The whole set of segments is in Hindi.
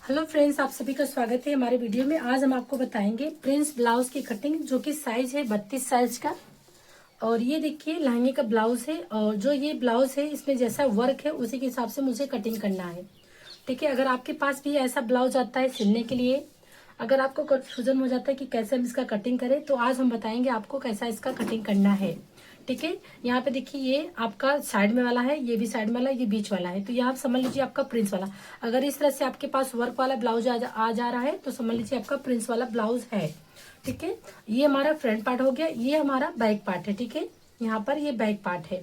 हेलो फ्रेंड्स, आप सभी का स्वागत है हमारे वीडियो में। आज हम आपको बताएंगे प्रिंस ब्लाउज की कटिंग, जो कि साइज है 32 साइज का। और ये देखिए लहंगे का ब्लाउज है, और जो ये ब्लाउज है इसमें जैसा वर्क है उसी के हिसाब से मुझे कटिंग करना है। ठीक है, अगर आपके पास भी ऐसा ब्लाउज आता है सिलने के लिए, अगर आपको कंफ्यूजन हो जाता है कि कैसे हम इसका कटिंग करें, तो आज हम बताएंगे आपको कैसा इसका कटिंग करना है। ठीक है, यहाँ पे देखिए ये आपका साइड में वाला है, ये भी साइड में वाला, ये बीच वाला है। तो यहाँ आप समझ लीजिए आपका प्रिंस वाला। अगर इस तरह से आपके पास वर्क वाला ब्लाउज आ जा रहा है तो समझ लीजिए आपका प्रिंस वाला ब्लाउज है। ठीक है, ये हमारा फ्रंट पार्ट हो गया, ये हमारा बैक पार्ट है। ठीक है, यहाँ पर ये बैक पार्ट है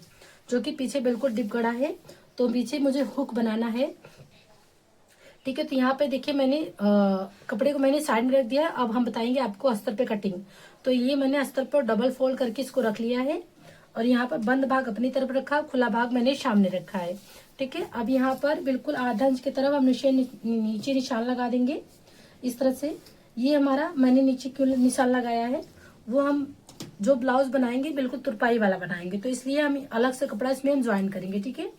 जो कि पीछे बिल्कुल डिप गड़ा है, तो पीछे मुझे हुक बनाना है। ठीक है, तो यहाँ पे देखिए मैंने कपड़े को मैंने साइड में रख दिया है। अब हम बताएंगे आपको अस्तर पे कटिंग। तो ये मैंने अस्तर पर डबल फोल्ड करके इसको रख लिया है, और यहाँ पर बंद भाग अपनी तरफ रखा, खुला भाग मैंने सामने रखा है। ठीक है, अब यहाँ पर बिल्कुल आधा इंच की तरफ हम नीचे निशान लगा देंगे इस तरह से। ये हमारा मैंने नीचे क्यों निशान लगाया है, वो हम जो ब्लाउज बनाएंगे बिल्कुल तुरपाई वाला बनाएंगे, तो इसलिए हम अलग से कपड़ा इसमें हम ज्वाइन करेंगे। ठीक है,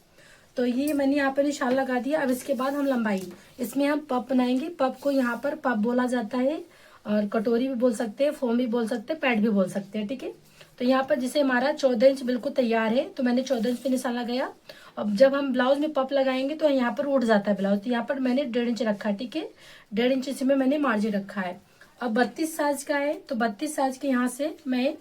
तो ये मैंने यहाँ पर निशान लगा दिया। अब इसके बाद हम लंबाई, इसमें हम पप बनाएंगे। पप को यहाँ पर पप बोला जाता है, और कटोरी भी बोल सकते हैं, फोम भी बोल सकते हैं, पैड भी बोल सकते हैं। ठीक है, तो यहाँ पर जैसे हमारा 14 इंच बिल्कुल तैयार है, तो मैंने 14 इंच पे निशान लगाया। अब जब हम ब्लाउज में पप लगाएंगे तो यहाँ पर उठ जाता है ब्लाउज, तो यहाँ पर मैंने 1.5 इंच रखा है। ठीक है, 1.5 इंच इसमें मैंने मार्जिन रखा है। अब 32 साइज का है, तो 32 साइज के यहाँ से मैं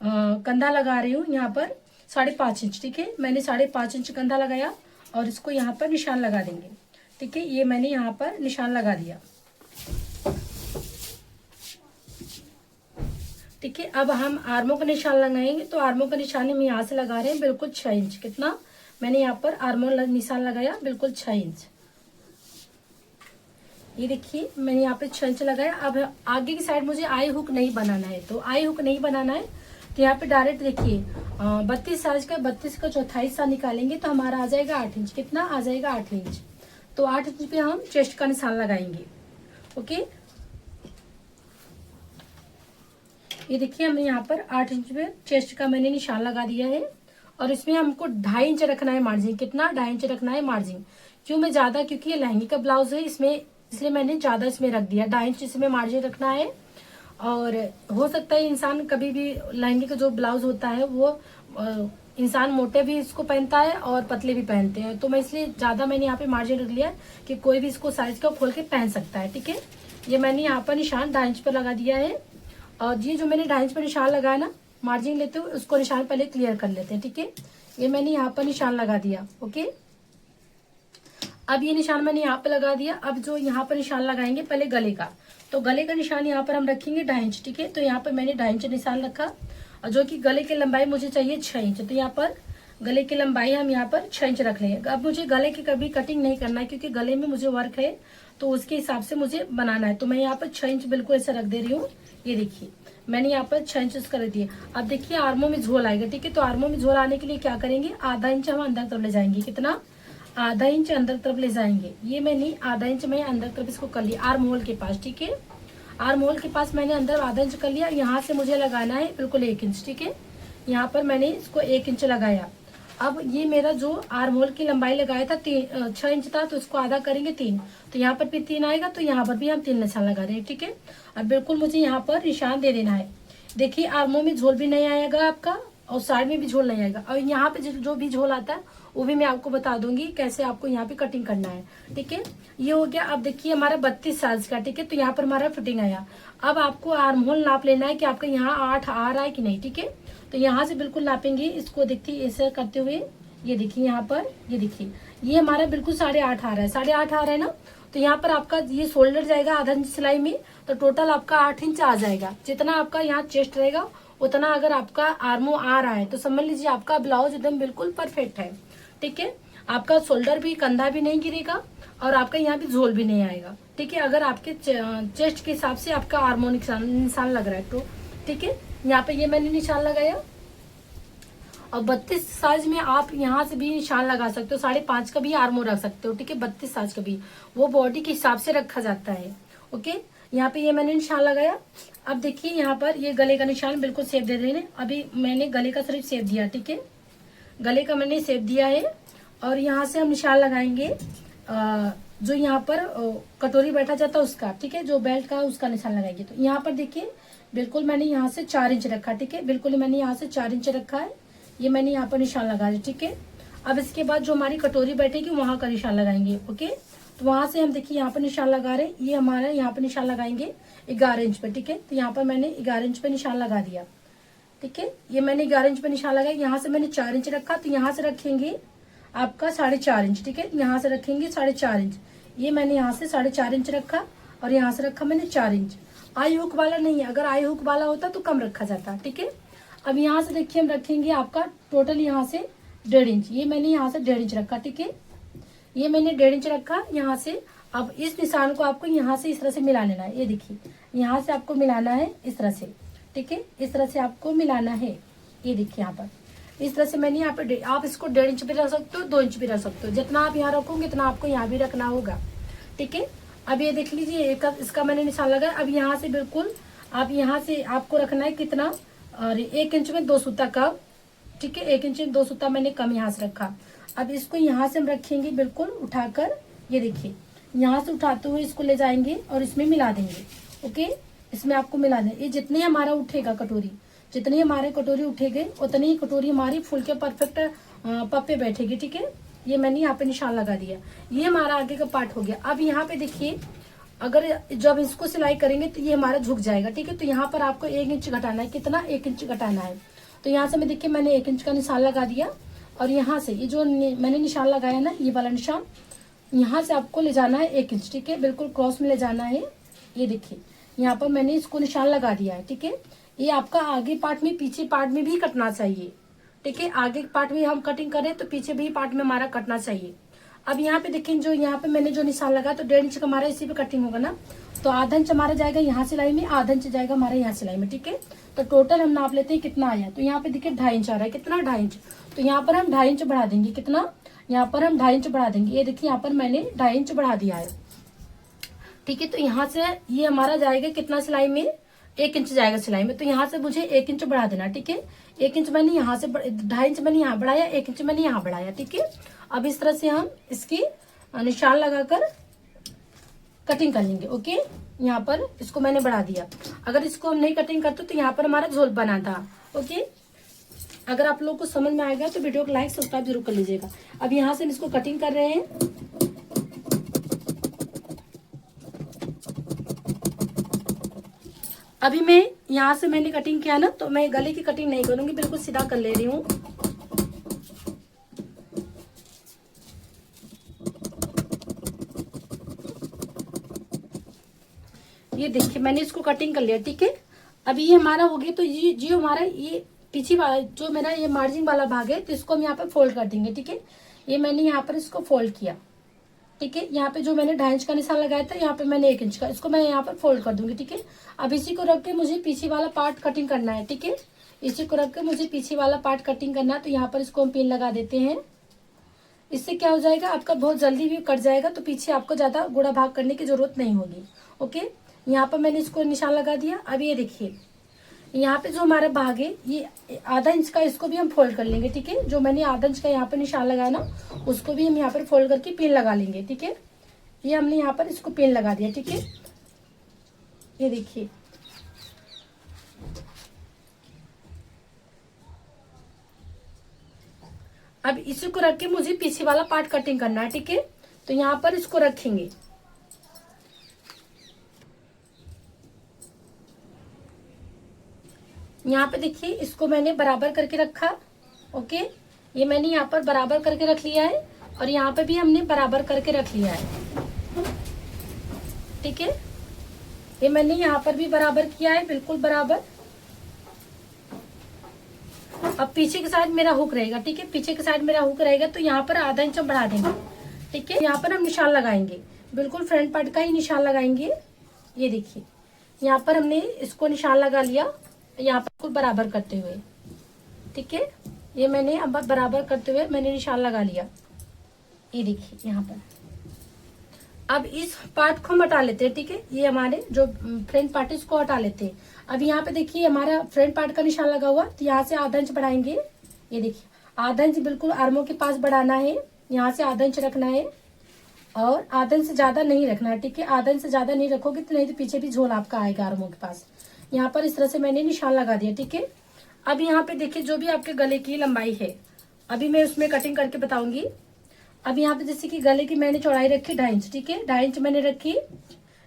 कंधा लगा रही हूँ यहाँ पर 5.5 इंच। ठीक है, मैंने 5.5 इंच कंधा लगाया, और इसको यहाँ पर निशान लगा देंगे। ठीक है, ये मैंने यहाँ पर निशान लगा दिया। ठीक है, अब हम आर्मों का निशान लगाएंगे, तो आर्मों का निशान हम यहाँ से लगा रहे हैं बिल्कुल 6 इंच। कितना मैंने यहाँ पर आर्मों निशान लगाया, बिल्कुल 6 इंच। ये देखिए मैंने यहाँ पे 6 इंच लगाया। अब आगे की साइड मुझे आई हुक नहीं बनाना है, तो आई हुक नहीं बनाना है तो यहाँ पे डायरेक्ट देखिए 32 साइज का 32 का चौथाई हिस्सा निकालेंगे तो हमारा आ जाएगा 8 इंच। कितना आ जाएगा? 8 इंच। तो 8 इंच पे हम चेस्ट का निशान लगाएंगे। ओके, ये देखिए हमने यहाँ पर 8 इंच पे चेस्ट का मैंने निशान लगा दिया है, और इसमें हमको 2.5 इंच रखना है मार्जिन। कितना? 2.5 इंच रखना है मार्जिन। क्यों मैं ज्यादा, क्योंकि ये लहंगे का ब्लाउज है इसमें, इसलिए मैंने ज्यादा इसमें रख दिया। 2.5 इंच इसमें मार्जिन रखना है। और हो सकता है इंसान कभी भी लहंगे का जो ब्लाउज होता है वो इंसान मोटे भी इसको पहनता है और पतले भी पहनते हैं, तो मैं इसलिए ज्यादा मैंने यहाँ पे मार्जिन रख लिया कि कोई भी इसको साइज का खोल के पहन सकता है। ठीक है, ये मैंने यहाँ पर निशान 2.5 इंच पर लगा दिया है। और ये जो मैंने 2.5 इंच पर निशान लगाया ना, मार्जिन लेते हुए उसको निशान पहले क्लियर कर लेते हैं। ठीक है, ये मैंने यहाँ पर निशान लगा दिया। ओके, अब ये निशान मैंने यहाँ पे लगा दिया। अब जो यहाँ पर निशान लगाएंगे पहले गले का, तो गले का निशान यहाँ पर हम रखेंगे 2.5 इंच। ठीक है, तो यहाँ पर मैंने 2.5 इंच निशान रखा, और जो कि गले की लंबाई मुझे चाहिए 6 इंच, तो यहाँ पर गले की लंबाई हम यहाँ पर 6 इंच रख लेंगे। अब मुझे गले की कभी कटिंग नहीं करना है, क्योंकि गले में मुझे वर्क है, तो उसके हिसाब से मुझे बनाना है। तो मैं यहाँ पर 6 इंच बिल्कुल ऐसे रख दे रही हूँ। ये देखिए मैंने यहाँ पर 6 इंच कर दिए। अब देखिए आर्मों में झोल आएगा। ठीक है, तो आर्मों में झोल आने के लिए क्या करेंगे, आधा इंच हम अंदर तरफ ले जाएंगे। कितना? आधा इंच अंदर तरफ ले जाएंगे। ये मैंने आधा इंच में अंदर तरफ इसको कर लिया आर्म होल के पास। ठीक है, आर्म होल के पास मैंने अंदर आधा इंच कर लिया। यहाँ से मुझे लगाना है बिल्कुल 1 इंच। ठीक है, यहाँ पर मैंने इसको 1 इंच लगाया। अब ये मेरा जो आर्म होल की लंबाई लगाया था 6 इंच था, तो इसको आधा करेंगे 3, तो यहाँ पर भी 3 आएगा, तो यहाँ पर भी हम 3 निशान लगा रहे हैं। ठीक है, अब बिल्कुल मुझे यहाँ पर निशान दे देना है। देखिए आर्मों में झोल भी नहीं आएगा आपका, और साइड में भी झोल नहीं आएगा, और यहाँ पे जो भी झोल आता है वो भी मैं आपको बता दूंगी कैसे आपको यहाँ पे कटिंग करना है। ठीक है, ये हो गया। अब देखिए हमारा 32 साइज का। ठीक है, तो यहाँ पर हमारा फिटिंग आया। अब आपको आर्म होल नाप लेना है कि आपका यहाँ 8 आ रहा है कि नहीं। ठीक है, तो यहाँ से बिल्कुल नापेंगे इसको। देखिए ऐसे करते हुए, ये देखिए यहाँ पर, ये देखिए ये हमारा बिल्कुल 8.5 आ रहा है। 8.5 आ रहा है ना, तो यहाँ पर आपका ये शोल्डर जाएगा आधा इंच सिलाई में, तो टोटल आपका 8 इंच आ जाएगा। जितना आपका यहाँ चेस्ट रहेगा उतना अगर आपका आर्मो आ रहा है, तो समझ लीजिए आपका ब्लाउज एकदम बिल्कुल परफेक्ट है। ठीक है, आपका शोल्डर भी, कंधा भी नहीं गिरेगा, और आपका यहाँ भी झोल भी नहीं आएगा। ठीक है, अगर आपके चेस्ट के हिसाब से आपका आर्मो निशान लग रहा है तो। ठीक है, यहाँ पे ये मैंने निशान लगाया। और 32 साइज में आप यहाँ से भी निशान लगा सकते हो, 5.5 का भी आर्मो रख सकते हो। ठीक है, 32 साइज का भी वो बॉडी के हिसाब से रखा जाता है। ओके, यहाँ पे ये मैंने निशान लगाया। अब देखिए यहाँ पर ये गले का निशान बिल्कुल सेप दे देने। अभी मैंने गले का सिर्फ सेप दिया। ठीक है, गले का मैंने सेप दिया है, और यहाँ से हम निशान लगाएंगे जो यहाँ पर कटोरी बैठा जाता है उसका, ठीक है, जो बेल्ट का उसका निशान लगाएंगे। तो यहाँ पर देखिए बिल्कुल मैंने यहाँ से 4 इंच रखा, ठीक है, बिल्कुल मैंने यहाँ से 4 इंच रखा है, ये मैंने यहाँ पर निशान लगा दिया, ठीक है। अब इसके बाद जो हमारी कटोरी बैठेगी वहां का निशान लगाएंगे, ओके। तो वहां से हम देखिए यहाँ पर निशान लगा रहे हैं, ये हमारा यहाँ पर निशान लगाएंगे 11 इंच पे, ठीक है। तो यहाँ पर मैंने 11 इंच पे निशान लगा दिया, ठीक है, ये मैंने 11 इंच पे निशान लगाया। यहाँ से मैंने 4 इंच रखा, तो यहाँ से रखेंगे आपका 4.5 इंच, ठीक है, यहाँ से रखेंगे 4.5 इंच, ये मैंने यहाँ से 4.5 इंच रखा और यहाँ से रखा मैंने 4 इंच। आई हुक वाला नहीं है, अगर आई हुक वाला होता तो कम रखा जाता, ठीक है। अब यहाँ से देखिए हम रखेंगे आपका टोटल यहाँ से 1.5 इंच, ये मैंने यहाँ से 1.5 इंच रखा, ठीक है, ये मैंने 1.5 इंच रखा यहाँ से। अब इस निशान को आपको यहाँ से इस तरह से मिला लेना है, ये देखिए यहाँ से आपको मिलाना है इस तरह से, ठीक है, इस तरह से आपको मिलाना है, ये देखिए यहाँ पर इस तरह से मैंने यहाँ पे, आप इसको 1.5 इंच भी रख सकते हो, 2 इंच भी रख सकते हो, जितना आप यहाँ रखोगे इतना आपको यहाँ भी रखना होगा, ठीक है। अब ये देख लीजिए इसका मैंने निशान लगाया। अब यहाँ से बिल्कुल आप यहाँ से आपको रखना है कितना, और 1 इंच में 2 सूता कम, ठीक है, 1 इंच में 2 सूता मैंने कम यहाँ से रखा। अब इसको यहाँ से हम रखेंगे बिल्कुल उठाकर, ये देखिए यहाँ से उठाते हुए इसको ले जाएंगे और इसमें मिला देंगे, ओके, इसमें आपको मिला दें। ये जितने हमारा उठेगा कटोरी, जितनी हमारे कटोरी उठेगी उतनी ही कटोरी हमारी फुल के परफेक्ट पप्पे बैठेगी, ठीक है। ये मैंने यहाँ पे निशान लगा दिया, ये हमारा आगे का पार्ट हो गया। अब यहाँ पे देखिए अगर जब इसको सिलाई करेंगे तो ये हमारा झुक जाएगा, ठीक है। तो यहाँ पर आपको 1 इंच घटाना है, कितना, 1 इंच घटाना है। तो यहाँ से मैं देखिए मैंने 1 इंच का निशान लगा दिया और यहाँ से ये जो मैंने निशान लगाया ना, ये वाला निशान, यहाँ से आपको ले जाना है 1 इंच, ठीक है, बिल्कुल क्रॉस में ले जाना है। ये देखिए यहाँ पर मैंने इसको निशान लगा दिया है, ठीक है। ये आपका आगे पार्ट में पीछे पार्ट में भी कटना चाहिए, ठीक है, आगे पार्ट में हम कटिंग करें तो पीछे भी पार्ट में हमारा कटना चाहिए। अब यहाँ पे देखिए जो यहाँ पे मैंने जो निशान लगा तो 1.5 इंच का हमारा इसी पे कटिंग होगा ना, तो आधा इंच हमारा जाएगा यहाँ सिलाई में, आधा इंच जाएगा हमारा यहाँ सिलाई में, ठीक है। तो टोटल हम नाप लेते हैं कितना आया। तो यहाँ पे देखिए 2.5 इंच आ रहा है, कितना, 2.5 इंच। तो यहाँ पर हम 2.5 इंच बढ़ा देंगे, कितना, यहाँ पर हम 2.5 इंच बढ़ा देंगे। ये देखिए यहाँ पर मैंने 2.5 इंच बढ़ा दिया है, ठीक है। तो यहाँ से ये हमारा जाएगा कितना सिलाई में, 1 इंच जाएगा सिलाई में। तो यहाँ से मुझे 1 इंच बढ़ा देना, ठीक है। 1 इंच मैंने यहाँ से 2.5 इंच मैंने यहाँ बढ़ाया, 1 इंच मैंने यहाँ बढ़ाया, ठीक है। अब इस तरह से हम इसकी निशान लगाकर कटिंग कर लेंगे, ओके। यहाँ पर इसको मैंने बढ़ा दिया। अगर इसको हम नहीं कटिंग करते तो यहाँ पर हमारा झोल बना था, ओके। अगर आप लोग को समझ में आएगा तो वीडियो को लाइक सब्सक्राइब जरूर कर लीजिएगा। अब यहाँ से हम इसको कटिंग कर रहे हैं। अभी मैं यहाँ से मैंने कटिंग किया ना, तो मैं गले की कटिंग नहीं करूंगी, बिल्कुल सीधा कर ले रही हूँ। ये देखिए मैंने इसको कटिंग कर लिया, ठीक है। अभी ये हमारा हो गया। तो ये जो हमारा ये पीछे वाला जो मेरा ये मार्जिन वाला भाग है, तो इसको हम यहाँ पर फोल्ड कर देंगे, ठीक है। ये मैंने यहाँ पर इसको फोल्ड किया, ठीक है। यहाँ पे जो मैंने 2.5 इंच का निशान लगाया था, यहाँ पे मैंने 1 इंच का, इसको मैं यहाँ पर फोल्ड कर दूंगी, ठीक है। अब इसी को रख के मुझे पीछे वाला पार्ट कटिंग करना है, ठीक है। इसी को रख के मुझे पीछे वाला पार्ट कटिंग करना है। तो यहाँ पर इसको हम पिन लगा देते हैं। इससे क्या हो जाएगा, आपका बहुत जल्दी भी कट जाएगा, तो पीछे आपको ज्यादा गुड़ा भाग करने की जरूरत नहीं होगी, ओके। यहाँ पर मैंने इसको निशान लगा दिया। अब ये देखिए यहाँ पे जो हमारा भाग है ये 1/2 इंच का, इसको भी हम फोल्ड कर लेंगे, ठीक है। जो मैंने 1/2 इंच का यहाँ पर निशान लगाया ना, उसको भी हम यहाँ पर फोल्ड करके पिन लगा लेंगे, ठीक है। ये हमने यहाँ पर इसको पिन लगा दिया, ठीक है। ये देखिए अब इसी को रख के मुझे पीछे वाला पार्ट कटिंग करना है, ठीक है। तो यहाँ पर इसको रखेंगे। यहाँ पे देखिए इसको मैंने बराबर करके रखा, ओके। ये मैंने यहाँ पर बराबर करके रख लिया है और यहाँ पे भी हमने बराबर करके रख लिया है, ठीक है। ये मैंने यहाँ पर भी बराबर किया है, बिल्कुल बराबर। अब पीछे के साइड मेरा हुक रहेगा, ठीक है। पीछे के साइड मेरा हुक रहेगा, तो यहाँ पर 1/2 इंच हम बढ़ा देंगे, ठीक है। यहाँ पर हम निशान लगाएंगे, बिल्कुल फ्रंट पार्ट का ही निशान लगाएंगे। ये देखिए यहाँ पर हमने इसको निशान लगा लिया, यहाँ पर कुछ बराबर करते हुए, ठीक है। ये मैंने अब बराबर करते हुए मैंने निशान लगा लिया। ये देखिए यहाँ पर अब इस पार्ट को हम हटा लेते हैं, ठीक है। ये हमारे जो फ्रंट पार्ट है इसको हटा लेते हैं। अब यहाँ पे देखिए हमारा फ्रंट पार्ट का निशान लगा हुआ, तो यहाँ से 1/2 इंच बढ़ाएंगे। ये देखिए 1/2 इंच बिल्कुल आर्मों के पास बढ़ाना है, यहाँ से 1/2 इंच रखना है और आधा इंच से ज्यादा नहीं रखना है, ठीक है। आधा इंच से ज्यादा नहीं रखोगे तो नहीं तो पीछे भी झोल आपका आएगा आर्मों के पास। यहाँ पर इस तरह से मैंने निशान लगा दिया, ठीक है। अब यहाँ पे देखिए जो भी आपके गले की लंबाई है अभी मैं उसमें कटिंग करके बताऊंगी। अब यहाँ पे जैसे कि गले की मैंने चौड़ाई रखी 2.5 इंच, ठीक है, 2.5 इंच मैंने रखी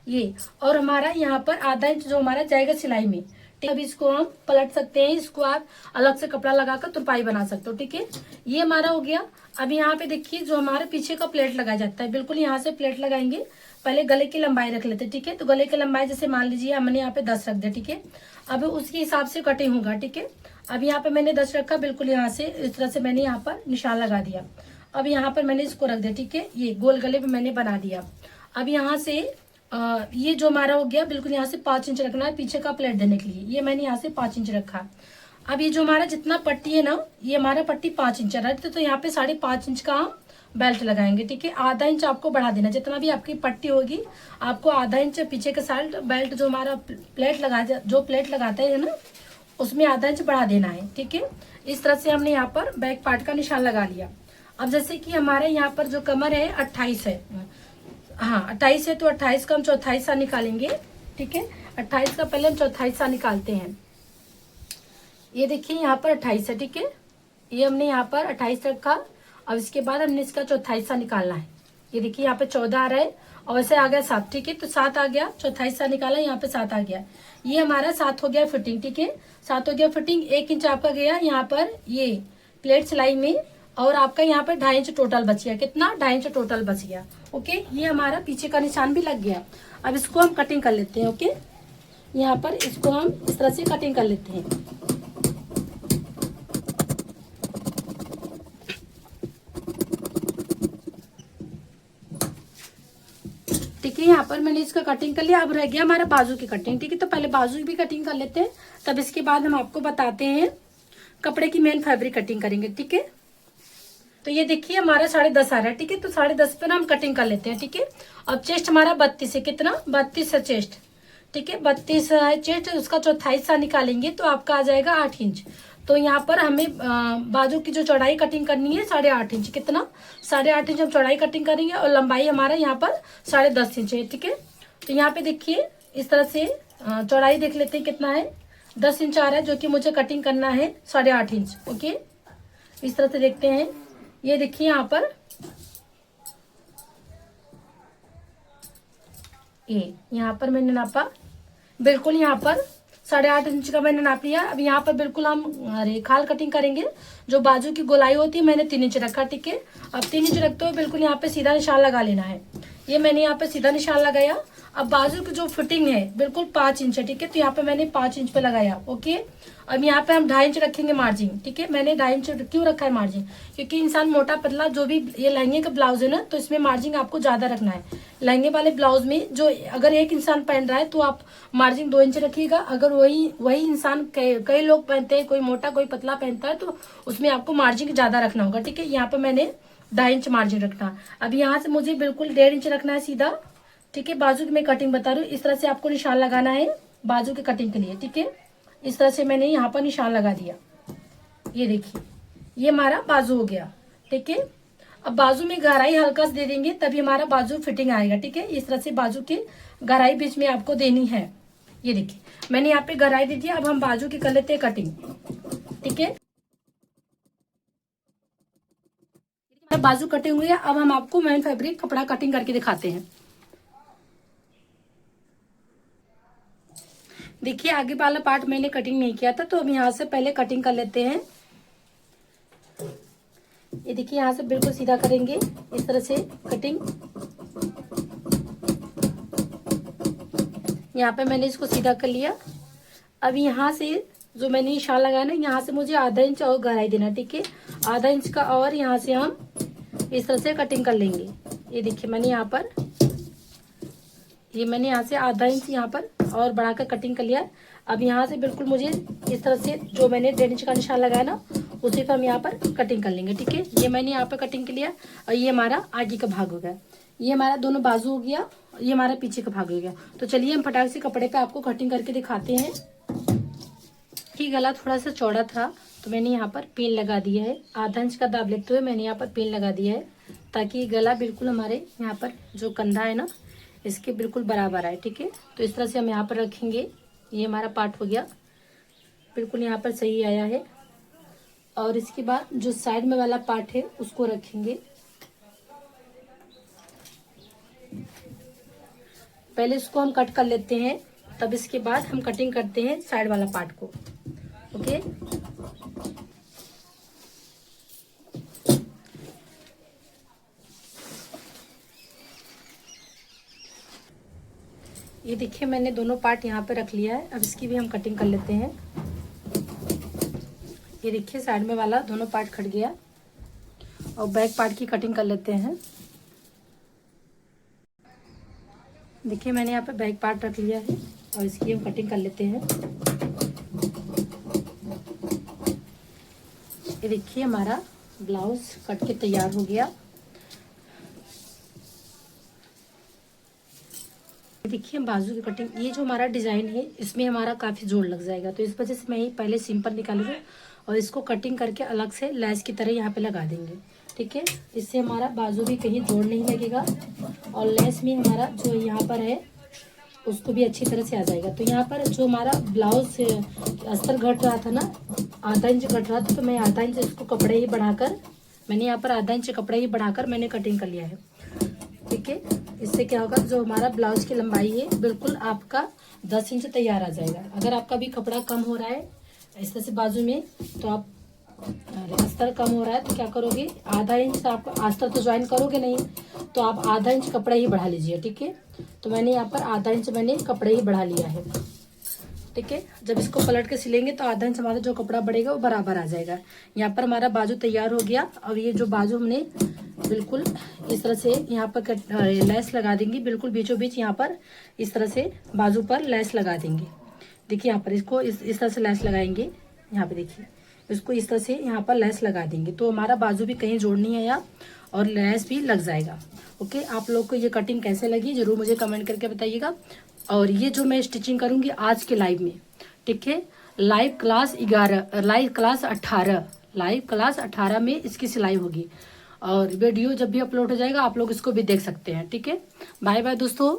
ये। और हमारा यहाँ पर आधा इंच जो हमारा जाएगा सिलाई में, ठीक है। अब इसको हम पलट सकते हैं, इसको आप अलग से कपड़ा लगाकर तुरपाई बना सकते हो, ठीक है। ये हमारा हो गया। अब यहाँ पे देखिए जो हमारे पीछे का प्लेट लगाया जाता है, बिल्कुल यहाँ से प्लेट लगाएंगे। पहले गले की लंबाई रख लेते हैं, ठीक है। तो गले की लंबाई जैसे मान लीजिए हमने यहाँ पे 10 रख दिया, ठीक है। अब उसके हिसाब से कटिंग होगा, ठीक है। अब यहाँ पे मैंने 10 रखा, बिल्कुल यहाँ से इस तरह से मैंने यहाँ पर निशान लगा दिया। अब यहाँ पर मैंने इसको रख दिया, ठीक है। ये गोल गले पे मैंने बना दिया। अब यहाँ से ये जो हमारा हो गया, बिल्कुल यहाँ से 5 इंच रखना है पीछे का प्लेट देने के लिए। ये मैंने यहाँ से 5 इंच रखा। अब ये जो हमारा जितना पट्टी है ना, ये हमारा पट्टी 5 इंच है, तो यहाँ पे 5.5 इंच का हम बेल्ट लगाएंगे, ठीक है। आधा इंच आपको बढ़ा देना, जितना भी आपकी पट्टी होगी आपको आधा इंच पीछे के साइड बेल्ट जो हमारा प्लेट लगाते हैं ना उसमें आधा इंच बढ़ा देना है, ठीक है। इस तरह से हमने यहाँ पर बैक पार्ट का निशान लगा लिया। अब जैसे कि हमारे यहाँ पर जो कमर है 28 है, हाँ 28 है, तो 28 का हम 4/4 सा निकालेंगे, ठीक है। 28 का पहले हम 4/4 सा निकालते हैं। ये देखिए यहाँ पर 28 है, ठीक है। ये हमने यहाँ पर 28 रखा। अब इसके बाद हमने इसका 4/4 सा निकालना है। ये देखिए यहाँ पे 14 आ रहा है और वैसे आ गया 7, ठीक है। तो 7 आ गया, 4/4 सा निकाला, यहाँ पे 7 आ गया। ये हमारा 7 हो गया फिटिंग, ठीक है। 7 हो गया फिटिंग। 1 इंच आपका गया यहाँ पर ये प्लेट सिलाई में, और आपका यहाँ पे 2.5 इंच टोटल बच गया। कितना? 2.5 इंच टोटल बच गया, ओके। ये हमारा पीछे का निशान भी लग गया। अब इसको हम कटिंग कर लेते हैं, ओके। यहाँ पर इसको हम इस तरह से कटिंग कर लेते हैं। ठीक है, यहाँ पर मैंने इसका कटिंग कर लिया। अब रह गया हमारा बाजू की कटिंग, ठीक है। तो पहले बाजू की भी कटिंग कर लेते हैं, तब इसके बाद हम आपको बताते हैं कपड़े की मेन फैब्रिक कटिंग करेंगे, ठीक है। तो ये देखिए हमारा 10.5 आ रहा है, ठीक है। तो 10.5 पे ना हम कटिंग कर लेते हैं, ठीक है। अब चेस्ट हमारा 32 है, कितना? 32 है चेस्ट, ठीक है। 32 है चेस्ट, उसका 4/4 सा निकालेंगे तो आपका आ जाएगा 8 इंच। तो यहाँ पर हमें बाजू की जो चौड़ाई कटिंग करनी है 8.5 इंच, कितना? 8.5 इंच हम चौड़ाई कटिंग करेंगे और लंबाई हमारा यहाँ पर 10.5 इंच है, ठीक है। तो यहाँ पे देखिए इस तरह से चौड़ाई देख लेते हैं कितना है। 10 इंच आ रहा है, जो कि मुझे कटिंग करना है 8.5 इंच, ओके। इस तरह से देखते हैं। ये देखिए यहाँ पर ये यहाँ पर मैंने नापा, बिल्कुल यहाँ पर 8.5 इंच का मैंने नाप लिया। अब यहाँ पर बिल्कुल हम खाल कटिंग करेंगे। जो बाजू की गोलाई होती है मैंने 3 इंच रखा, ठीक है। अब 3 इंच रखते हुए बिल्कुल यहाँ पे सीधा निशान लगा लेना है। ये मैंने यहाँ पे सीधा निशान लगाया। अब बाजू की जो फिटिंग है बिल्कुल 5 इंच है, ठीक है। तो यहाँ पे मैंने 5 इंच पे लगाया, ओके। अब यहाँ पे हम 2.5 इंच रखेंगे मार्जिन, ठीक है। मैंने 2.5 इंच क्यों रखा है मार्जिन? क्योंकि इंसान मोटा पतला जो भी ये लहंगे का ब्लाउज है ना, तो इसमें मार्जिन आपको ज्यादा रखना है। लहंगे वाले ब्लाउज में जो अगर एक इंसान पहन रहा है तो आप मार्जिन 2 इंच रखिएगा। अगर वही इंसान कई लोग पहनते हैं, कोई मोटा कोई पतला पहनता है, तो उसमें आपको मार्जिन ज्यादा रखना होगा, ठीक है। यहाँ पे मैंने 2.5 इंच मार्जिन रखना। अब यहाँ से मुझे बिल्कुल 1.5 इंच रखना है सीधा, ठीक है। बाजू की मैं कटिंग बता रही हूँ। इस तरह से आपको निशान लगाना है बाजू की कटिंग के लिए, ठीक है। इस तरह से मैंने यहाँ पर निशान लगा दिया। ये देखिए ये हमारा बाजू हो गया, ठीक है। अब बाजू में गहराई हल्का से दे देंगे तभी हमारा बाजू फिटिंग आएगा, ठीक है। इस तरह से बाजू की गहराई बीच में आपको देनी है। ये देखिए मैंने यहाँ पे गहराई दे दिया। अब हम बाजू की कर लेते हैं कटिंग, ठीक है। बाजू कटिंग हुई है। अब हम आपको मेन फैब्रिक कपड़ा कटिंग करके दिखाते हैं। देखिए आगे वाला पार्ट मैंने कटिंग नहीं किया था, तो हम यहाँ से पहले कटिंग कर लेते हैं। ये देखिए यहाँ से बिल्कुल सीधा करेंगे, इस तरह से कटिंग। यहाँ पे मैंने इसको सीधा कर लिया। अब यहाँ से जो मैंने निशान लगाया ना, यहाँ से मुझे आधा इंच और गहराई देना, ठीक है। आधा इंच का, और यहाँ से हम इस तरह से कटिंग कर लेंगे। ये देखिए मैंने यहाँ पर यहाँ से आधा इंच यहाँ पर और बढ़ाकर कटिंग कर लिया। अब यहाँ से बिल्कुल मुझे इस तरह से जो मैंने 1.5 इंच का निशान लगाया ना, उसी पर हम यहाँ पर कटिंग कर लेंगे, ठीक है। ये मैंने यहाँ पर कटिंग कर लिया और ये हमारा आगे का भाग हो गया। ये हमारा दोनों बाजू हो गया, ये हमारा पीछे का भाग हो गया। तो चलिए हम फटाक से कपड़े पे आपको कटिंग करके दिखाते हैं। कि गला थोड़ा सा चौड़ा था तो मैंने यहाँ पर पिन लगा दिया है। आधा इंच का दाब लेते हुए मैंने यहाँ पर पिन लगा दिया है। ताकि गला बिल्कुल हमारे यहाँ पर जो कंधा है ना इसके बिल्कुल बराबर आए। ठीक है, तो इस तरह से हम यहाँ पर रखेंगे। ये हमारा पार्ट हो गया, बिल्कुल यहाँ पर सही आया है। और इसके बाद जो साइड में वाला पार्ट है उसको रखेंगे। पहले इसको हम कट कर लेते हैं, तब इसके बाद हम कटिंग करते हैं साइड वाला पार्ट को। ओके, ये देखिए मैंने दोनों पार्ट यहाँ पे रख लिया है। अब इसकी भी हम कटिंग कर लेते हैं। ये देखिए साइड में वाला दोनों पार्ट कट गया। और बैक पार्ट की कटिंग कर लेते हैं। देखिए मैंने यहाँ पे बैक पार्ट रख लिया है और इसकी हम कटिंग कर लेते हैं। ये देखिए हमारा ब्लाउज कट के तैयार हो गया। देखिए हम बाजू की कटिंग, ये जो हमारा डिजाइन है इसमें हमारा काफी जोड़ लग जाएगा, तो इस वजह से मैं ये पहले सिंपल निकालूंगी और इसको कटिंग करके अलग से लैस की तरह यहाँ पे लगा देंगे। ठीक है, इससे हमारा बाजू भी कहीं जोड़ नहीं लगेगा और लैस में हमारा जो यहाँ पर है उसको भी अच्छी तरह से आ जाएगा। तो यहाँ पर जो हमारा ब्लाउज अस्तर घट रहा था ना, आधा इंच घट रहा था, तो मैं आधा इंच इसको कपड़े ही बढ़ाकर, मैंने यहाँ पर आधा इंच कपड़े ही बढ़ाकर मैंने कटिंग कर लिया है। ठीक है, इससे क्या होगा, जो हमारा ब्लाउज की लंबाई है बिल्कुल आपका 10 इंच तैयार आ जाएगा। अगर आपका भी कपड़ा कम हो रहा है इस तरह से बाजू में, तो आप अस्तर कम हो रहा है तो क्या करोगे, आधा इंच आप अस्तर तो ज्वाइन करोगे नहीं, तो आप आधा इंच कपड़ा ही बढ़ा लीजिए। ठीक है, तो मैंने यहाँ पर आधा इंच मैंने कपड़े ही बढ़ा लिया है। ठीक है, जब इसको पलट के सिलेंगे तो आधा इंच हमारा जो कपड़ा बढ़ेगा वो बराबर आ जाएगा। यहाँ पर हमारा बाजू तैयार हो गया। अब ये जो बाजू हमने बिल्कुल इस तरह से यहाँ पर लैस लगा देंगे, बिल्कुल बीचों बीच यहाँ पर इस तरह से बाजू पर लैस लगा देंगे। देखिए यहाँ पर इसको इस तरह से लैस लगाएंगे। यहाँ पे देखिए इसको इस तरह से यहाँ पर लैस लगा देंगे, तो हमारा बाजू भी कहीं जोड़ नहीं आया और लैस भी लग जाएगा। ओके, आप लोग को ये कटिंग कैसे लगी जरूर मुझे कमेंट करके बताइएगा। और ये जो मैं स्टिचिंग करूंगी आज के लाइव में, ठीक है, लाइव क्लास 18 में इसकी सिलाई होगी और वीडियो जब भी अपलोड हो जाएगा आप लोग इसको भी देख सकते हैं। ठीक है, बाय बाय दोस्तों।